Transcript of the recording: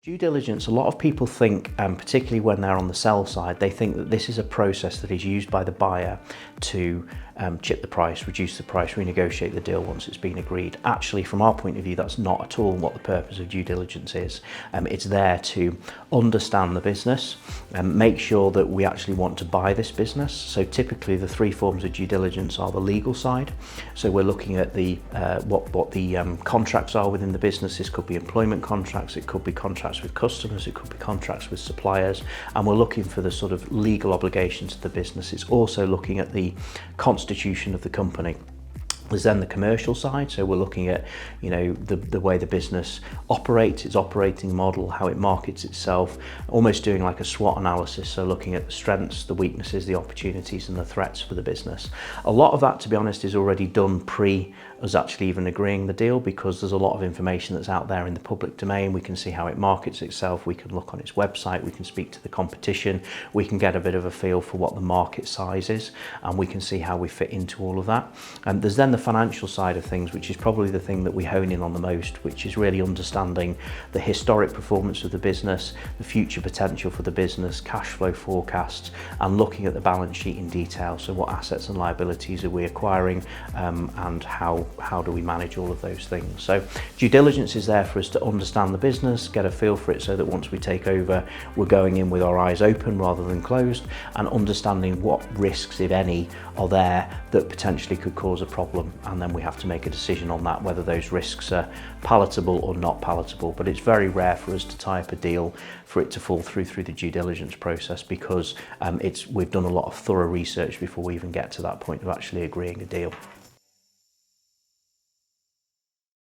Due diligence, a lot of people think, particularly when they're on the sell side, they think that this is a process that is used by the buyer to chip the price, reduce the price, renegotiate the deal once it's been agreed. Actually, from our point of view, that's not at all what the purpose of due diligence is. It's there to understand the business and make sure that we actually want to buy this business. So typically the three forms of due diligence are the legal side. So we're looking at the what the contracts are within the business. This could be employment contracts, it could be contracts with customers, it could be contracts with suppliers, and we're looking for the sort of legal obligations of the business. It's also looking at the constitution of the company. There's then the commercial side, so we're looking at, the way the business operates, its operating model, how it markets itself, almost doing like a SWOT analysis, so looking at the strengths, the weaknesses, the opportunities and the threats for the business. A lot of that, to be honest, is already done pre us actually even agreeing the deal, because there's a lot of information that's out there in the public domain. We can see how it markets itself, we can look on its website, we can speak to the competition, we can get a bit of a feel for what the market size is, and we can see how we fit into all of that. And there's then the financial side of things, which is probably the thing that we hone in on the most, which is really understanding the historic performance of the business, the future potential for the business, cash flow forecasts, and looking at the balance sheet in detail. So what assets and liabilities are we acquiring, and how do we manage all of those things. So due diligence is there for us to understand the business, get a feel for it, so that once we take over, we're going in with our eyes open rather than closed, and understanding what risks, if any, are there that potentially could cause a problem. And then we have to make a decision on that, whether those risks are palatable or not palatable. But it's very rare for us to tie up a deal for it to fall through the due diligence process, because we've done a lot of thorough research before we even get to that point of actually agreeing a deal.